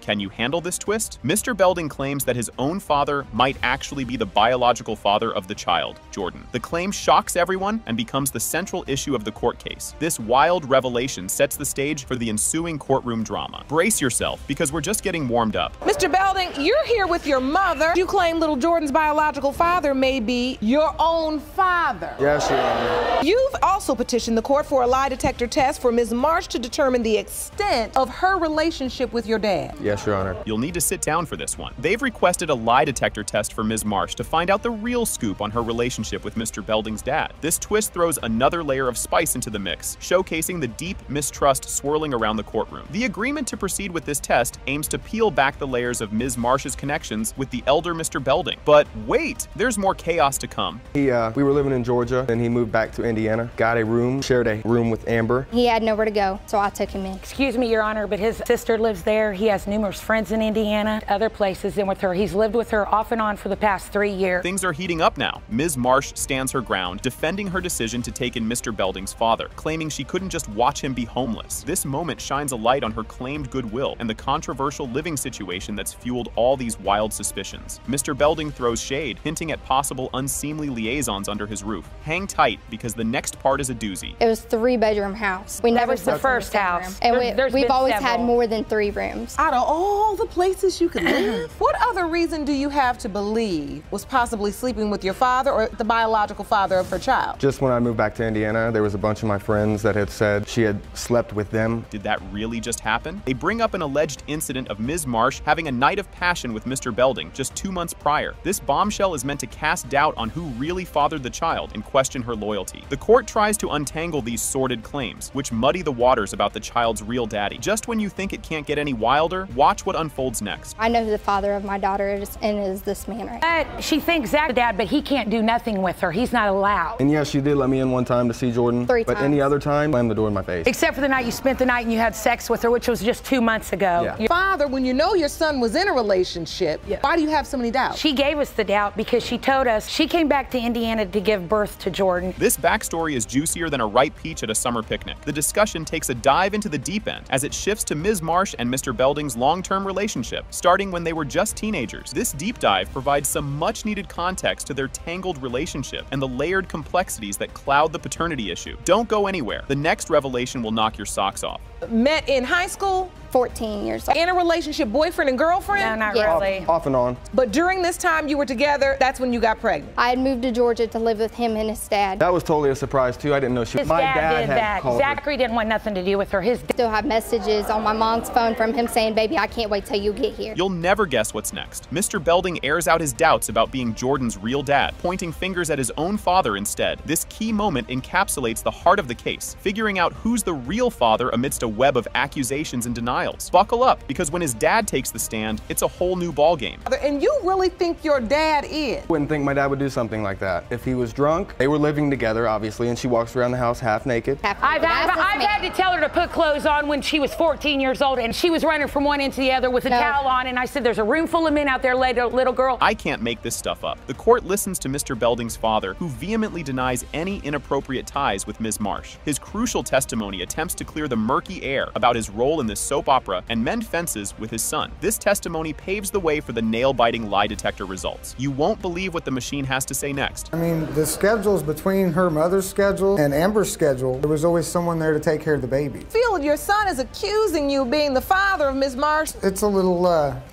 Can you handle this twist? Mr. Belding claims that his own father might actually be the biological father of the child, Jordan. The claim shocks everyone and becomes the central issue of the court case. This wild revelation sets the stage for the ensuing courtroom drama. Brace yourself, because we're just getting warmed up. Mr. Belding, you're here with your mother. You claim little Jordan's biological father may be your own father. Yes, Your Honor. You've also petitioned the court for a lie detector test for Ms. Marsh to determine the extent of her relationship with your dad. Yes, Your Honor. You'll need to sit down for this one. They've requested a lie detector test for Ms. Marsh to find out the real scoop on her relationship with Mr. Belding's dad. This twist throws another layer of spice into the mix, showcasing the deep mistrust swirling around the courtroom. The agreement to proceed with this test aims to peel back the layers of Ms. Marsh's connections with the elder Mr. Belding. But wait, there's more chaos to come. We were living in Georgia, and he moved back to Indiana, got a room, shared a room with Amber. He had nowhere to go, so I took him in. Excuse me, Your Honor, but his sister lives there. He has numerous friends in Indiana, other places, and with her. He's lived with her off and on for the past 3 years. Things are heating up now. Ms. Marsh stands her ground, defending her decision to take in Mr. Belding's father, claiming she couldn't just watch him be homeless. This moment shines a light on her claimed goodwill and the controversial living situation that's fueled all these wild suspicions. Mr. Belding throws shade, hinting at possible unseemly liaisons under his roof. Hang tight, because the next part is a doozy. It was a 3-bedroom house. We never was the first house. And we've always several. had more than 3 rooms. Out of all the places you could live, what other reason do you have to believe was possibly sleeping with your father or the biological father of her child? Just when I moved back to Indiana, there was a bunch of my friends that had said she had slept with them. Did that really just happen? They bring up an alleged incident of Ms. Marsh having a night of passion with Mr. Belding just 2 months prior. This bombshell is meant to cast doubt on who really fathered the child and question her loyalty. The court tries to untangle these sordid claims, which muddy the waters about the child's real daddy. Just when you think it can't get any wilder, watch what unfolds next. I know who the father of my daughter is, and is this man right now. But she thinks Zach's dad, but he can't do nothing with her. He's not allowed. And yes, she did let me in one time to see Jordan. 3 but times. any other time, slammed the door in my face. Except for the night you spent the night and you had sex with her, which was just 2 months ago. Yeah. Your father, when you know your son was in a relationship, why do you have so many doubts? She gave us the doubt because she told us she came back to Indiana to give birth to Jordan. This backstory is juicier than a ripe peach at a summer picnic. The discussion takes a dive into the deep end as it shifts to Ms. Marsh and Mr. Belding's long-term relationship, starting when they were just teenagers. This deep dive provides some much-needed context to their tangled relationship and the layered complexities that cloud the paternity issue. Don't go anywhere. The next revelation will knock your socks off. Met in high school? 14 years old. In a relationship, boyfriend and girlfriend? No, not really. Off and on. But during this time you were together, that's when you got pregnant? I had moved to Georgia to live with him and his dad. That was totally a surprise, too. I didn't know she... His My dad did had that. called her. Zachary didn't want nothing to do with her. His Still have messages on my mom's phone from him saying, baby, I can't wait till you get here. You'll never guess what's next. Mr. Belding airs out his doubts about being Jordan's real dad, pointing fingers at his own father instead. This key moment encapsulates the heart of the case, figuring out who's the real father amidst a web of accusations and denials. Buckle up, because when his dad takes the stand, it's a whole new ballgame. And you really think your dad is? Wouldn't think my dad would do something like that. If he was drunk, they were living together, obviously, and she walks around the house half naked. I've had to tell her to put clothes on when she was 14 years old, and she was running from one end to the other with a towel on, and I said, there's a room full of men out there, little girl. I can't make this stuff up. The court listens to Mr. Belding's father, who vehemently denies any inappropriate ties with Ms. Marsh. His crucial testimony attempts to clear the murky air about his role in this soap opera and mend fences with his son. This testimony paves the way for the nail-biting lie detector results. You won't believe what the machine has to say next. I mean, the schedules between her mother's schedule and Amber's schedule, there was always someone there to take care of the baby. Phil, your son is accusing you of being the father of Ms. Marsh. It's a little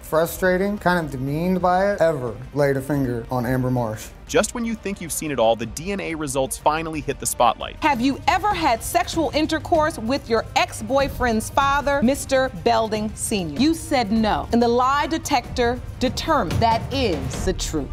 frustrating, kind of demeaned by it. Ever laid a finger on Amber Marsh. Just when you think you've seen it all, the DNA results finally hit the spotlight. Have you ever had sexual intercourse with your ex-boyfriend's father, Mr. Belding Sr.? You said no, and the lie detector determined that is the truth.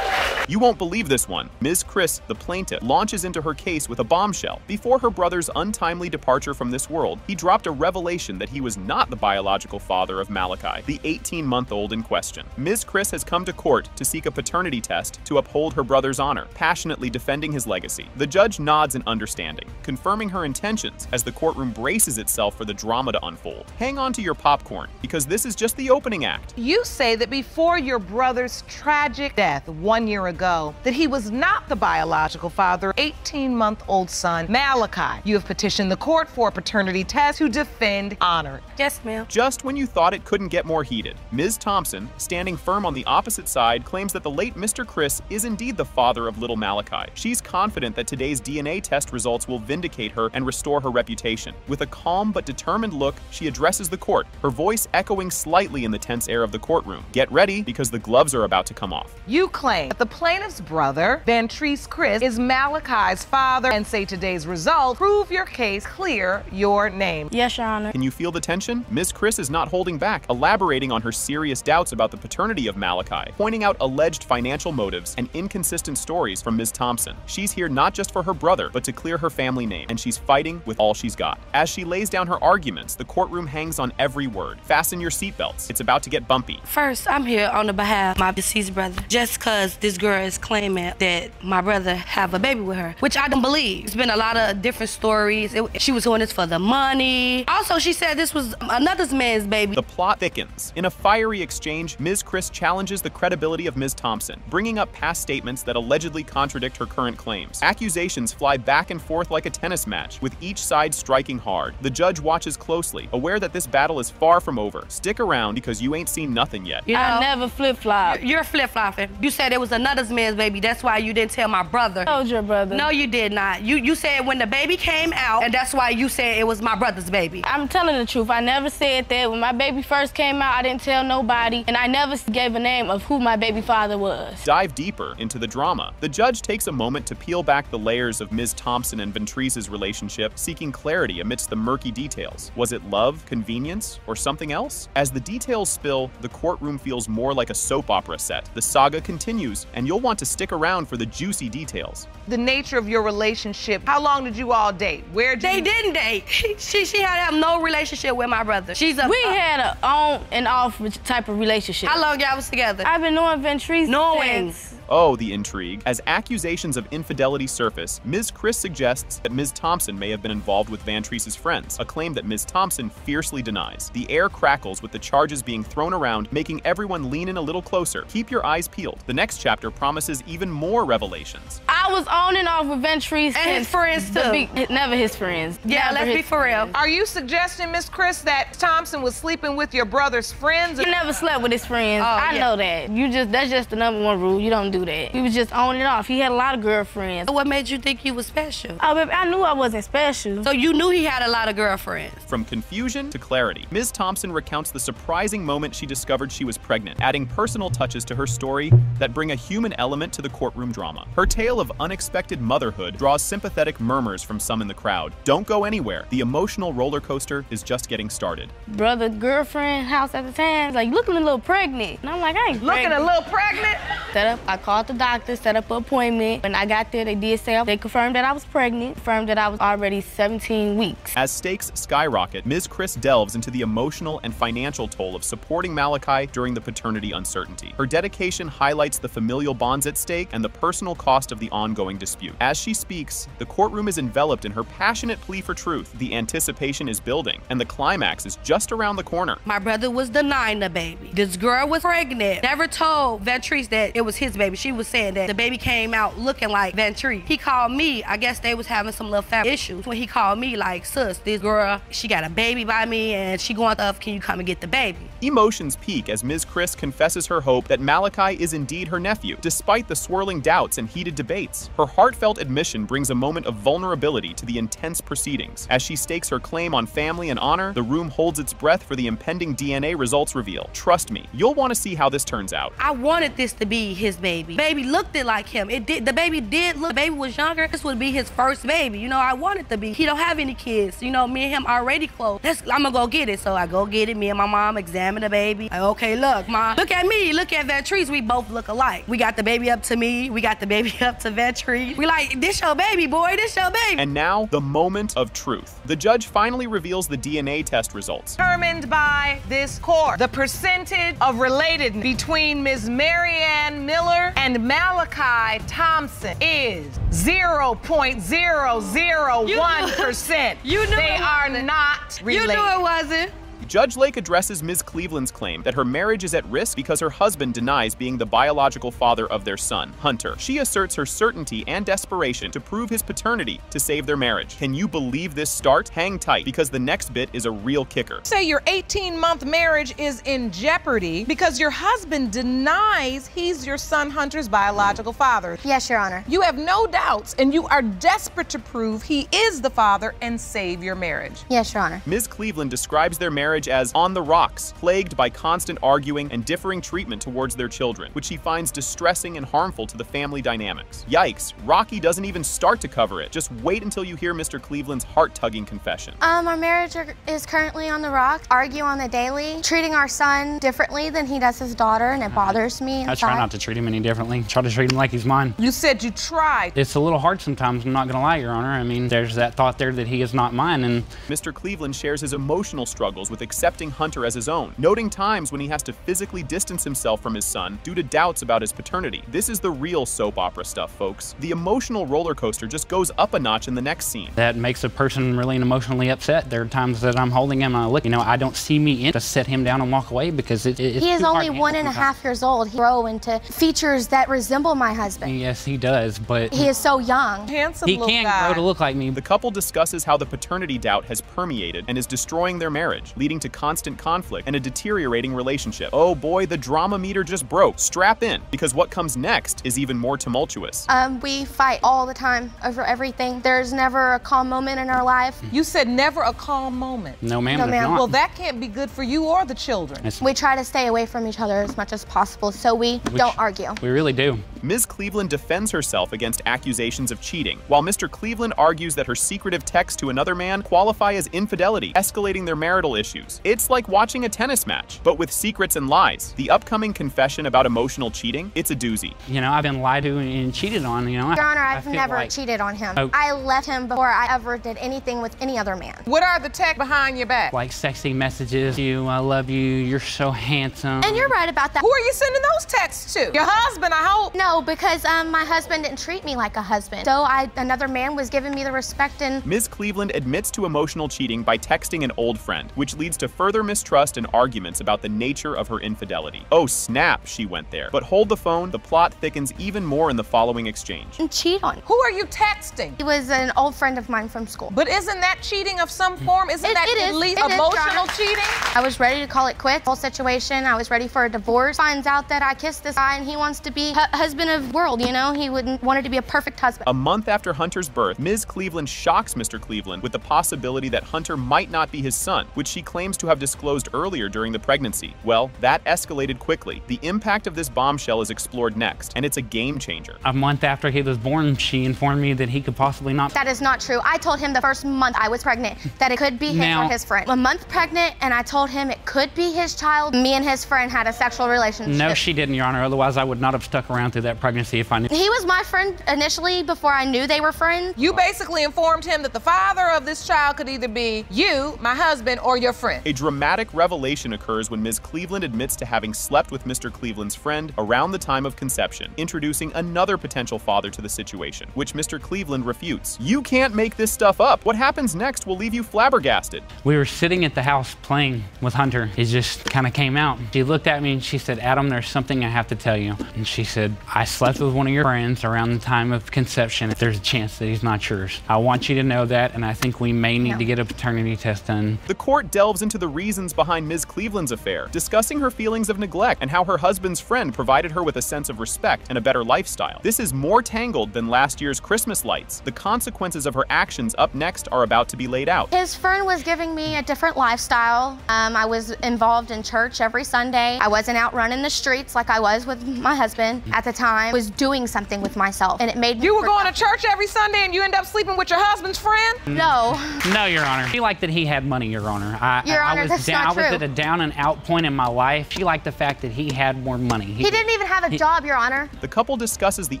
You won't believe this one. Ms. Chris, the plaintiff, launches into her case with a bombshell. Before her brother's untimely departure from this world, he dropped a revelation that he was not the biological father of Malachi, the 18-month-old in question. Ms. Chris has come to court to seek a paternity test to uphold her brother's honor, passionately defending his legacy. The judge nods in understanding, confirming her intentions as the courtroom braces itself for the drama to unfold. Hang on to your popcorn, because this is just the opening act. You say that before your brother's tragic death 1 year ago, ago that he was not the biological father of 18-month-old son, Malachi. You have petitioned the court for a paternity test to defend honor. Yes, ma'am. Just when you thought it couldn't get more heated, Ms. Thompson, standing firm on the opposite side, claims that the late Mr. Chris is indeed the father of little Malachi. She's confident that today's DNA test results will vindicate her and restore her reputation. With a calm but determined look, she addresses the court, her voice echoing slightly in the tense air of the courtroom. Get ready, because the gloves are about to come off. You claim that the plaintiff's brother, Vantrese Chris, is Malachi's father and say today's results prove your case, clear your name. Yes, Your Honor. Can you feel the tension? Ms. Chris is not holding back, elaborating on her serious doubts about the paternity of Malachi, pointing out alleged financial motives and inconsistent stories from Ms. Thompson. She's here not just for her brother, but to clear her family name, and she's fighting with all she's got. As she lays down her arguments, the courtroom hangs on every word. Fasten your seatbelts. It's about to get bumpy. First, I'm here on the behalf of my deceased brother, just because this girl is claiming that my brother have a baby with her, which I don't believe. It's been a lot of different stories. She was doing this for the money. Also, she said this was another man's baby. The plot thickens. In a fiery exchange, Ms. Chris challenges the credibility of Ms. Thompson, bringing up past statements that allegedly contradict her current claims. Accusations fly back and forth like a tennis match, with each side striking hard. The judge watches closely, aware that this battle is far from over. Stick around, because you ain't seen nothing yet. You know, I never flip-flop. You're flip-flopping. You said it was another man's baby. That's why you didn't tell my brother. I told your brother. No, you did not. You said when the baby came out, and that's why you said it was my brother's baby. I'm telling the truth. I never said that. When my baby first came out, I didn't tell nobody, and I never gave a name of who my baby father was. Dive deeper into the drama. The judge takes a moment to peel back the layers of Ms. Thompson and Vantrese's relationship, seeking clarity amidst the murky details. Was it love, convenience, or something else? As the details spill, the courtroom feels more like a soap opera set. The saga continues, and you'll want to stick around for the juicy details. The nature of your relationship, how long did you all date? They didn't date. She had to have no relationship with my brother. We had an on and off type of relationship. How long y'all was together? I've been knowing Vantrese since. Oh, the intrigue. As accusations of infidelity surface, Ms. Chris suggests that Ms. Thompson may have been involved with Vantrese's friends, a claim that Ms. Thompson fiercely denies. The air crackles with the charges being thrown around, making everyone lean in a little closer. Keep your eyes peeled. The next chapter promises even more revelations. I was on and off with Vantrese and his friends too. Never his friends. Yeah, let's be for real. Are you suggesting, Ms. Chris, that Thompson was sleeping with your brother's friends? He never slept with his friends. I know that. That's just the #1 rule. You don't do that. He was just on and off. He had a lot of girlfriends. What made you think he was special? Oh, baby, I knew I wasn't special. So you knew he had a lot of girlfriends? From confusion to clarity, Ms. Thompson recounts the surprising moment she discovered she was pregnant, adding personal touches to her story that bring a human element to the courtroom drama. Her tale of unexpected motherhood draws sympathetic murmurs from some in the crowd. Don't go anywhere. The emotional roller coaster is just getting started. Brother, girlfriend, house at the time, like looking a little pregnant. And I'm like, I ain't looking a little pregnant? I called the doctor, set up an appointment. When I got there, they did say, they confirmed that I was pregnant, confirmed that I was already 17 weeks. As stakes skyrocket, Ms. Chris delves into the emotional and financial toll of supporting Malachi during the paternity uncertainty. Her dedication highlights the familial bonds at stake and the personal cost of the ongoing dispute. As she speaks, the courtroom is enveloped in her passionate plea for truth. The anticipation is building, and the climax is just around the corner. My brother was denying the baby. This girl was pregnant. Never told Vantrese that it was his baby. She was saying that the baby came out looking like Vantrese. He called me. I guess they was having some little family issues. When he called me like, sis, this girl, she got a baby by me and she going up, can you come and get the baby? Emotions peak as Ms. Chris confesses her hope that Malachi is indeed her nephew, despite the swirling doubts and heated debates. Her heartfelt admission brings a moment of vulnerability to the intense proceedings. As she stakes her claim on family and honor, the room holds its breath for the impending DNA results reveal. Trust me, you'll want to see how this turns out. I wanted this to be his baby. Baby looked it like him. It did. The baby did look. The baby was younger. This would be his first baby. You know, I wanted to be. He don't have any kids. You know, me and him already close. I'm gonna go get it. So I go get it. Me and my mom examine the baby. Like, okay, look, Ma. Look at me. Look at Vantrese. We both look alike. We got the baby up to me. We got the baby up to Vantrese. We like, this your baby, boy. This your baby. And now, the moment of truth. The judge finally reveals the DNA test results. Determined by this court, the percentage of relatedness between Ms. Marianne Miller and Malachi Thompson is 0.001%. You knew they are not related. You knew it wasn't. Judge Lake addresses Ms. Cleveland's claim that her marriage is at risk because her husband denies being the biological father of their son, Hunter. She asserts her certainty and desperation to prove his paternity to save their marriage. Can you believe this start? Hang tight, because the next bit is a real kicker. Say your 18-month marriage is in jeopardy because your husband denies he's your son Hunter's biological father. Yes, Your Honor. You have no doubts, and you are desperate to prove he is the father and save your marriage. Yes, Your Honor. Ms. Cleveland describes their marriage as on the rocks, plagued by constant arguing and differing treatment towards their children, which she finds distressing and harmful to the family dynamics. Yikes, Rocky doesn't even start to cover it. Just wait until you hear Mr. Cleveland's heart-tugging confession. Our marriage is currently on the rocks, argue on the daily, treating our son differently than he does his daughter, and it bothers me inside. I try not to treat him any differently. Try to treat him like he's mine. You said you tried. It's a little hard sometimes, I'm not gonna lie, Your Honor. I mean, there's that thought there that he is not mine, and Mr. Cleveland shares his emotional struggles with accepting Hunter as his own, noting times when he has to physically distance himself from his son due to doubts about his paternity. This is the real soap opera stuff, folks. The emotional roller coaster just goes up a notch in the next scene. That makes a person really emotionally upset. There are times that I'm holding him and I look, I don't see me in to set him down and walk away because it's he is only 1.5 years old. He grow into features that resemble my husband. Yes, he does, but he is so young. Handsome he little can't guy. grow to look like me. The couple discusses how the paternity doubt has permeated and is destroying their marriage, leading to constant conflict and a deteriorating relationship. Oh boy, the drama meter just broke. Strap in, because what comes next is even more tumultuous. We fight all the time over everything. There's never a calm moment in our life. You said never a calm moment. No, ma'am. No, ma'am. Well, that can't be good for you or the children. We try to stay away from each other as much as possible, so we don't argue. We really do. Ms. Cleveland defends herself against accusations of cheating, while Mr. Cleveland argues that her secretive texts to another man qualify as infidelity, escalating their marital issues. It's like watching a tennis match, but with secrets and lies. The upcoming confession about emotional cheating, it's a doozy. I've been lied to and cheated on, Your Honor, I've never cheated on him. I left him before I ever did anything with any other man. What are the texts behind your back? Like sexy messages, I love you, you're so handsome. And you're right about that. Who are you sending those texts to? Your husband, I hope? No, because my husband didn't treat me like a husband. So another man was giving me the respect and... Ms. Cleveland admits to emotional cheating by texting an old friend, which leads to further mistrust and arguments about the nature of her infidelity. Oh snap, she went there. But hold the phone, the plot thickens even more in the following exchange. And cheat on. Who are you texting? He was an old friend of mine from school. But isn't that cheating of some form? Isn't that at least emotional cheating? I was ready to call it quits. Whole situation, I was ready for a divorce. Finds out that I kissed this guy and he wants to be husband of the world, He wanted to be a perfect husband. A month after Hunter's birth, Ms. Cleveland shocks Mr. Cleveland with the possibility that Hunter might not be his son, which she claims to have disclosed earlier during the pregnancy. Well, that escalated quickly. The impact of this bombshell is explored next, and it's a game changer. A month after he was born, she informed me that he could possibly not. That is not true. I told him the first month I was pregnant that it could be his or his friend. A month pregnant, and I told him it could be his child. Me and his friend had a sexual relationship. No, she didn't, Your Honor. Otherwise, I would not have stuck around through that pregnancy if I knew. He was my friend initially before I knew they were friends. You basically informed him that the father of this child could either be you, my husband, or your friend. A dramatic revelation occurs when Ms. Cleveland admits to having slept with Mr. Cleveland's friend around the time of conception, introducing another potential father to the situation, which Mr. Cleveland refutes. You can't make this stuff up. What happens next will leave you flabbergasted. We were sitting at the house playing with Hunter. He just kind of came out. She looked at me and she said, Adam, there's something I have to tell you. And she said, I slept with one of your friends around the time of conception. There's a chance that he's not yours. I want you to know that, and I think we may need to get a paternity test done. The court delves into the reasons behind Ms. Cleveland's affair, discussing her feelings of neglect and how her husband's friend provided her with a sense of respect and a better lifestyle. This is more tangled than last year's Christmas lights. The consequences of her actions up next are about to be laid out. His friend was giving me a different lifestyle. I was involved in church every Sunday. I wasn't out running the streets like I was with my husband at the time. I was doing something with myself, and it made me... You were going to church every Sunday and you end up sleeping with your husband's friend? No. No, Your Honor. She liked that he had money, Your Honor. Your Honor, that's not true. I was at a down and out point in my life. She liked the fact that he had more money. He didn't even have a job, Your Honor. The couple discusses the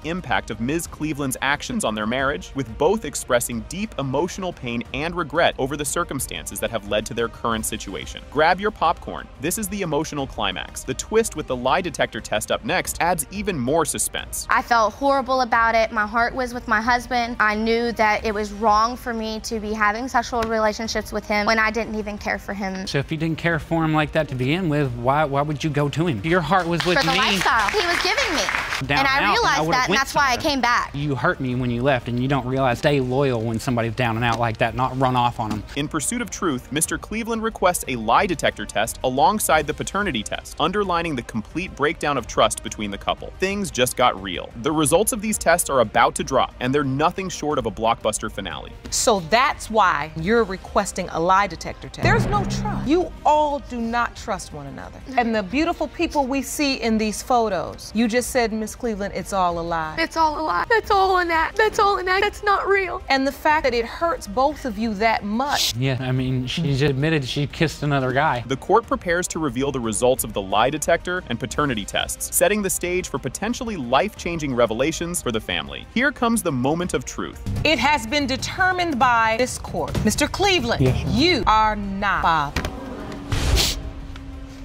impact of Ms. Cleveland's actions on their marriage, with both expressing deep emotional pain and regret over the circumstances that have led to their current situation. Grab your popcorn. This is the emotional climax. The twist with the lie detector test up next adds even more suspense. I felt horrible about it. My heart was with my husband. I knew that it was wrong for me to be having sexual relationships with him when I didn't even care for for him. So if you didn't care for him like that to begin with, why would you go to him? Your heart was with For the me. lifestyle he was giving me. Down And I realized that, and that's why I somewhere. came back. You hurt me when you left, and you don't realize stay loyal when somebody's down and out like that, not run off on them. In pursuit of truth, Mr. Cleveland requests a lie detector test alongside the paternity test, underlining the complete breakdown of trust between the couple. Things just got real. The results of these tests are about to drop, and they're nothing short of a blockbuster finale. So that's why you're requesting a lie detector test. There's no trust. You all do not trust one another. And the beautiful people we see in these photos, you just said, Miss Cleveland, it's all a lie. It's all a lie. That's all an act. That's all an act. That's not real. And the fact that it hurts both of you that much. Yeah, I mean, she just admitted she kissed another guy. The court prepares to reveal the results of the lie detector and paternity tests, setting the stage for potentially life-changing revelations for the family. Here comes the moment of truth. It has been determined by this court. Mr. Cleveland, you are not father.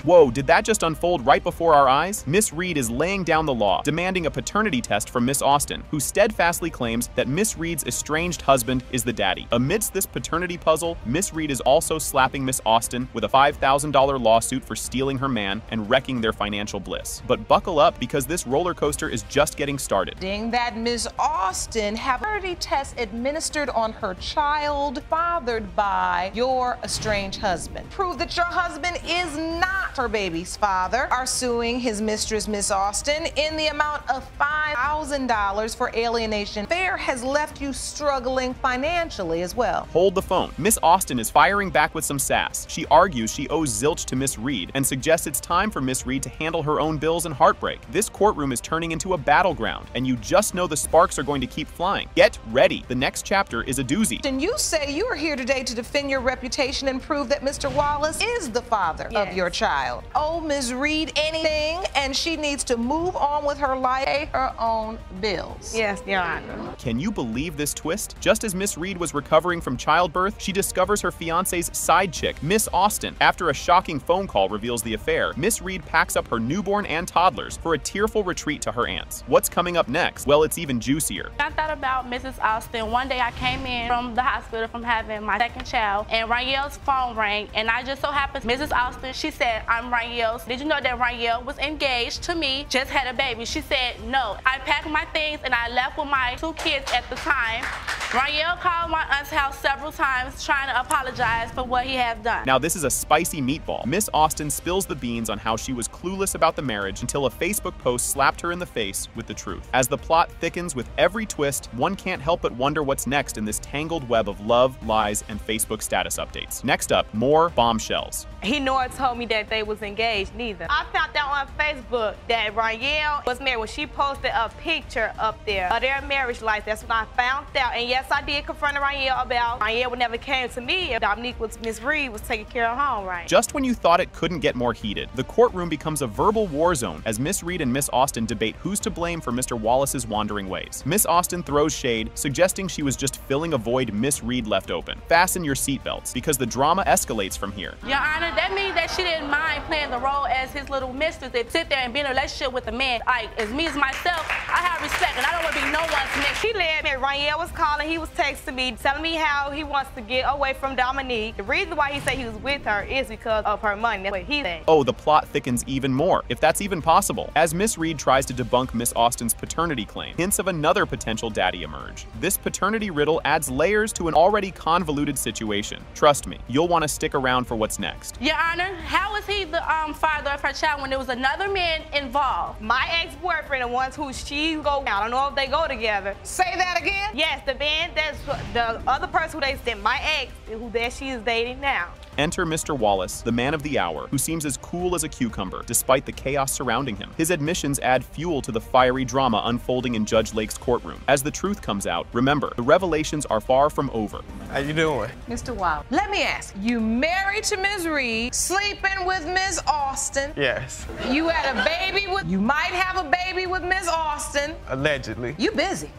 Whoa, did that just unfold right before our eyes? Miss Reed is laying down the law, demanding a paternity test from Miss Austin, who steadfastly claims that Miss Reed's estranged husband is the daddy. Amidst this paternity puzzle, Miss Reed is also slapping Miss Austin with a $5,000 lawsuit for stealing her man and wrecking their financial bliss. But buckle up, because this roller coaster is just getting started. That Miss Austin have a paternity test administered on her child fathered by your estranged husband. Prove that your husband is not her baby's father, are suing his mistress, Miss Austin, in the amount of $5,000 for alienation. Fair has left you struggling financially as well. Hold the phone. Miss Austin is firing back with some sass. She argues she owes zilch to Miss Reed and suggests it's time for Miss Reed to handle her own bills and heartbreak. This courtroom is turning into a battleground, and you just know the sparks are going to keep flying. Get ready. The next chapter is a doozy. And you say you are here today to defend your reputation and prove that Mr. Wallace is the father of your child. Oh, Ms. Reed, anything, and she needs to move on with her life, pay her own bills. Yes, Your Honor. Can you believe this twist? Just as Miss Reed was recovering from childbirth, she discovers her fiance's side chick, Miss Austin. After a shocking phone call reveals the affair, Miss Reed packs up her newborn and toddlers for a tearful retreat to her aunts. What's coming up next? Well, it's even juicier. I thought about Mrs. Austin. One day I came in from the hospital from having my second child, and Ranielle's phone rang, and I just so happened, Mrs. Austin, she said, I'm Ranielle's. Did you know that Ranielle was engaged to me, just had a baby? She said, no. I packed my things and I left with my 2 kids at the time. Ranielle called my aunt's house several times trying to apologize for what he has done. Now this is a spicy meatball. Miss Austin spills the beans on how she was clueless about the marriage until a Facebook post slapped her in the face with the truth. As the plot thickens with every twist, one can't help but wonder what's next in this tangled web of love, lies, and Facebook status updates. Next up, more bombshells. He never told me that they was engaged neither. I found out on Facebook that Ranielle was married when she posted a picture up there of their marriage life. That's when I found out. And yes, I did confront Ranielle about Ranielle would never came to me if Dominique was Miss Reed was taking care of home, right? Just when you thought it couldn't get more heated, the courtroom becomes a verbal war zone as Miss Reed and Miss Austin debate who's to blame for Mr. Wallace's wandering ways. Miss Austin throws shade, suggesting she was just filling a void Miss Reed left open. Fasten your seatbelts, because the drama escalates from here. Your Honor, that means that she didn't mind playing the role as his little mistress and sit there and be in a relationship with a man. Like, as me as myself, I have respect, and I don't want to be no one's next. She led me. Ranielle was calling, he was texting me, telling me how he wants to get away from Dominique. The reason why he said he was with her is because of her money. That's what he said. Oh, the plot thickens even more, if that's even possible, as Miss Reed tries to debunk Miss Austin's paternity claim. Hints of another potential daddy emerge. This paternity riddle adds layers to an already convoluted situation. Trust me, you'll want to stick around for what's next. Your Honor, how is he the father of her child when there was another man involved? My ex-boyfriend, the ones who she go, I don't know if they go together. Say that again? Yes, the man that's the other person who they said, my ex, who that she is dating now. Enter Mr. Wallace, the man of the hour, who seems as cool as a cucumber, despite the chaos surrounding him. His admissions add fuel to the fiery drama unfolding in Judge Lake's courtroom. As the truth comes out, remember, the revelations are far from over. How you doing? Mr. Wallace, let me ask, you married to Ms. Reed, sleeping with Ms. Austin. Yes. You had a baby with, you might have a baby with Ms. Austin. Allegedly. You busy.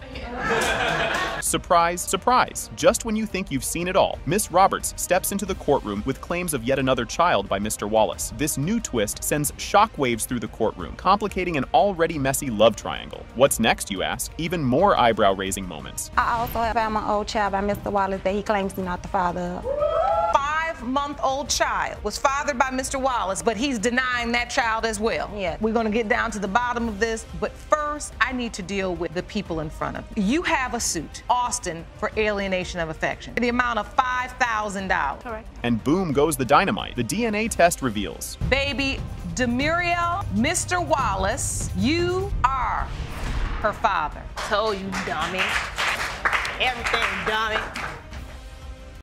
Surprise, surprise. Just when you think you've seen it all, Miss Roberts steps into the courtroom with claims of yet another child by Mr. Wallace. This new twist sends shockwaves through the courtroom, complicating an already messy love triangle. What's next, you ask? Even more eyebrow-raising moments. I also found my old child by Mr. Wallace that he claims he's not the father of. 5-month-old child was fathered by Mr. Wallace, but he's denying that child as well. Yeah, we're gonna get down to the bottom of this, but first, I need to deal with the people in front of you. You have a suit, Austin, for alienation of affection, the amount of $5,000. Correct. And boom goes the dynamite. The DNA test reveals. Baby Demuriel, Mr. Wallace, you are her father. Told you, dummy. Everything done.